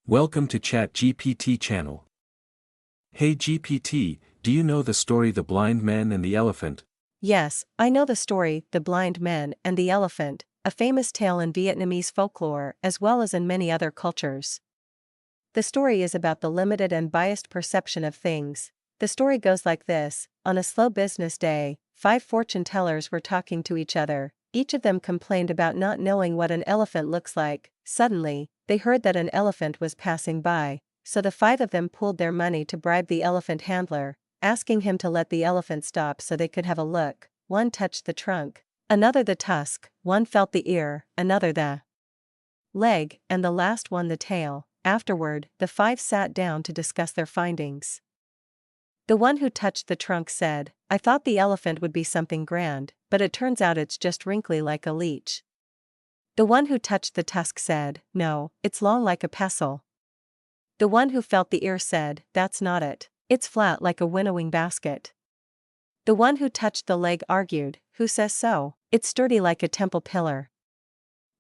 Welcome to ChatGPT channel. Hey GPT, do you know the story The Blind Man and the Elephant? Yes, I know the story, The Blind Man and the Elephant, a famous tale in Vietnamese folklore as well as in many other cultures. The story is about the limited and biased perception of things. The story goes like this: on a slow business day, 5 fortune tellers were talking to each other. Each of them complained about not knowing what an elephant looks like. Suddenly, they heard that an elephant was passing by, so the 5 of them pooled their money to bribe the elephant handler, asking him to let the elephant stop so they could have a look. One touched the trunk, another the tusk, one felt the ear, another the leg, and the last one the tail. Afterward, the 5 sat down to discuss their findings. The one who touched the trunk said, "I thought the elephant would be something grand, but it turns out it's just wrinkly like a leech." The one who touched the tusk said, "No, it's long like a pestle." The one who felt the ear said, "That's not it. It's flat like a winnowing basket." The one who touched the leg argued, "Who says so? It's sturdy like a temple pillar."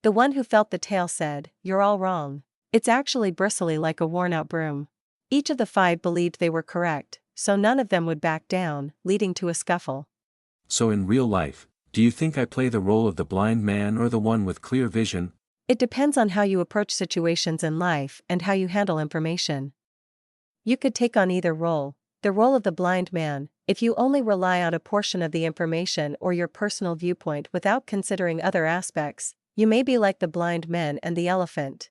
The one who felt the tail said, "You're all wrong. It's actually bristly like a worn-out broom." Each of the 5 believed they were correct, so none of them would back down, leading to a scuffle. So in real life, do you think I play the role of the blind man or the one with clear vision? It depends on how you approach situations in life and how you handle information. You could take on either role, the role of the blind man, if you only rely on a portion of the information or your personal viewpoint without considering other aspects. You may be like the blind man and the elephant.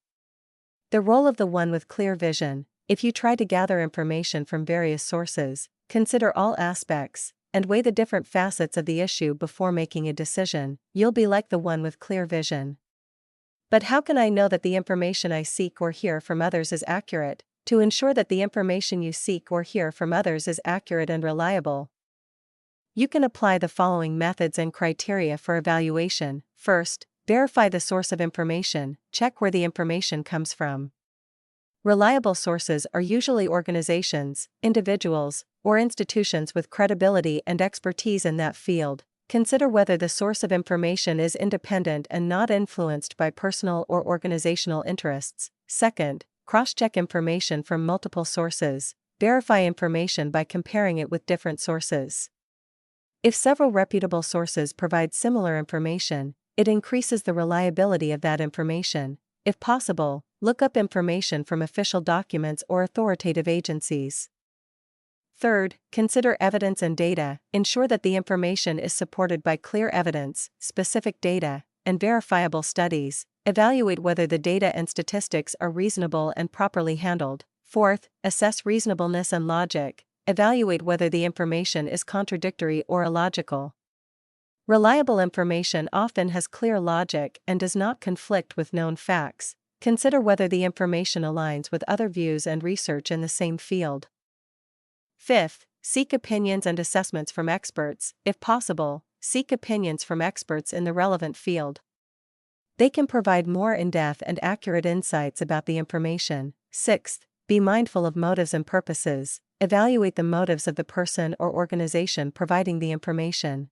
The role of the one with clear vision, if you try to gather information from various sources, consider all aspects, and weigh the different facets of the issue before making a decision, you'll be like the one with clear vision. But how can I know that the information I seek or hear from others is accurate? To ensure that the information you seek or hear from others is accurate and reliable, you can apply the following methods and criteria for evaluation. First, verify the source of information. Check where the information comes from. Reliable sources are usually organizations, individuals, or institutions with credibility and expertise in that field. Consider whether the source of information is independent and not influenced by personal or organizational interests. Second, cross-check information from multiple sources. Verify information by comparing it with different sources. If several reputable sources provide similar information, it increases the reliability of that information. If possible, look up information from official documents or authoritative agencies. Third, consider evidence and data. Ensure that the information is supported by clear evidence, specific data, and verifiable studies. Evaluate whether the data and statistics are reasonable and properly handled. Fourth, assess reasonableness and logic. Evaluate whether the information is contradictory or illogical. Reliable information often has clear logic and does not conflict with known facts. Consider whether the information aligns with other views and research in the same field. Fifth, seek opinions and assessments from experts. If possible, seek opinions from experts in the relevant field. They can provide more in-depth and accurate insights about the information. Sixth, be mindful of motives and purposes. Evaluate the motives of the person or organization providing the information.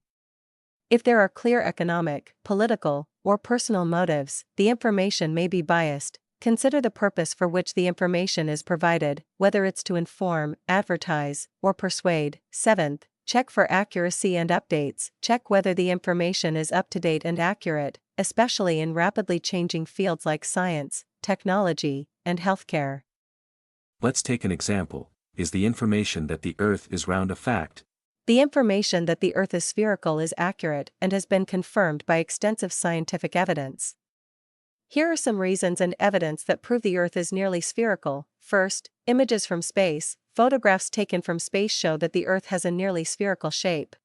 If there are clear economic, political, or personal motives, the information may be biased. Consider the purpose for which the information is provided, whether it's to inform, advertise, or persuade. Seventh, check for accuracy and updates. Check whether the information is up to date and accurate, especially in rapidly changing fields like science, technology, and healthcare. Let's take an example. Is the information that the Earth is round a fact? The information that the Earth is spherical is accurate and has been confirmed by extensive scientific evidence. Here are some reasons and evidence that prove the Earth is nearly spherical. First, images from space. Photographs taken from space show that the Earth has a nearly spherical shape.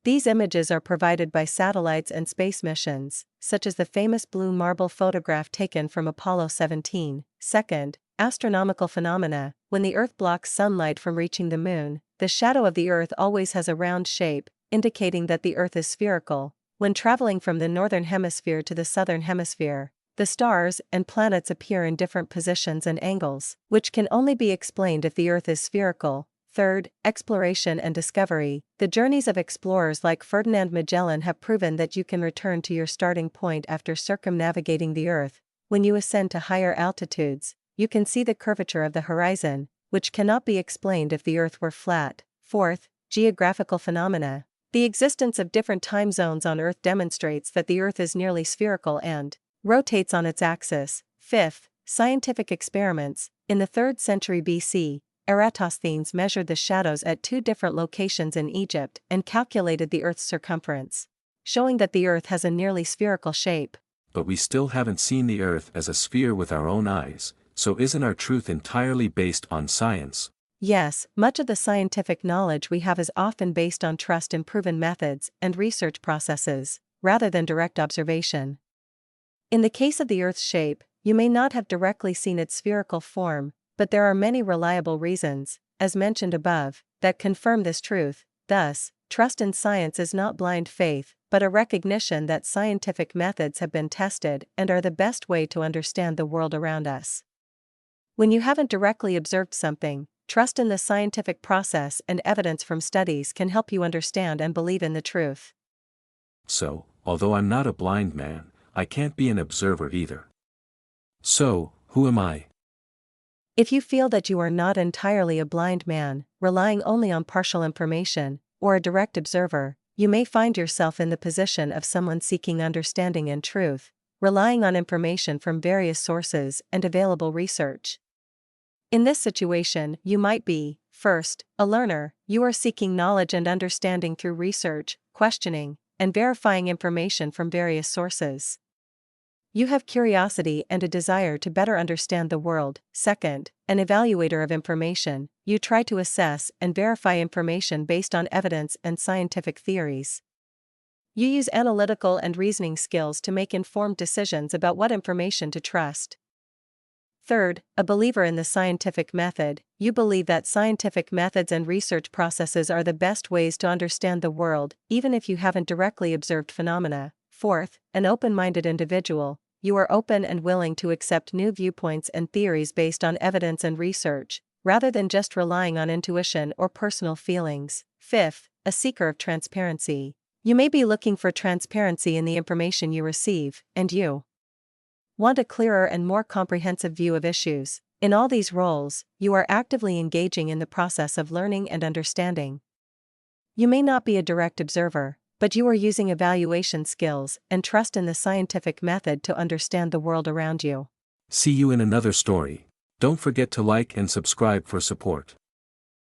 These images are provided by satellites and space missions, such as the famous blue marble photograph taken from Apollo 17. Second, astronomical phenomena. When the Earth blocks sunlight from reaching the Moon, the shadow of the Earth always has a round shape, indicating that the Earth is spherical. When traveling from the northern hemisphere to the southern hemisphere, the stars and planets appear in different positions and angles, which can only be explained if the Earth is spherical. Third, exploration and discovery. The journeys of explorers like Ferdinand Magellan have proven that you can return to your starting point after circumnavigating the Earth. When you ascend to higher altitudes, you can see the curvature of the horizon, which cannot be explained if the Earth were flat. Fourth, geographical phenomena. The existence of different time zones on Earth demonstrates that the Earth is nearly spherical and rotates on its axis. Fifth, scientific experiments. In the 3rd century BC, Eratosthenes measured the shadows at 2 different locations in Egypt and calculated the Earth's circumference, showing that the Earth has a nearly spherical shape. But we still haven't seen the Earth as a sphere with our own eyes, so isn't our truth entirely based on science? Yes, much of the scientific knowledge we have is often based on trust in proven methods and research processes, rather than direct observation. In the case of the Earth's shape, you may not have directly seen its spherical form, but there are many reliable reasons, as mentioned above, that confirm this truth. Thus, trust in science is not blind faith, but a recognition that scientific methods have been tested and are the best way to understand the world around us. When you haven't directly observed something, trust in the scientific process and evidence from studies can help you understand and believe in the truth. So, although I'm not a blind man, I can't be an observer either. So, who am I? If you feel that you are not entirely a blind man, relying only on partial information, or a direct observer, you may find yourself in the position of someone seeking understanding and truth, relying on information from various sources and available research. In this situation, you might be, first, a learner. You are seeking knowledge and understanding through research, questioning, and verifying information from various sources. You have curiosity and a desire to better understand the world. Second, an evaluator of information. You try to assess and verify information based on evidence and scientific theories. You use analytical and reasoning skills to make informed decisions about what information to trust. Third, a believer in the scientific method. You believe that scientific methods and research processes are the best ways to understand the world, even if you haven't directly observed phenomena. Fourth, an open-minded individual. You are open and willing to accept new viewpoints and theories based on evidence and research, rather than just relying on intuition or personal feelings. Fifth, a seeker of transparency. You may be looking for transparency in the information you receive, and you want a clearer and more comprehensive view of issues. In all these roles, you are actively engaging in the process of learning and understanding. You may not be a direct observer, but you are using evaluation skills and trust in the scientific method to understand the world around you. See you in another story. Don't forget to like and subscribe for support.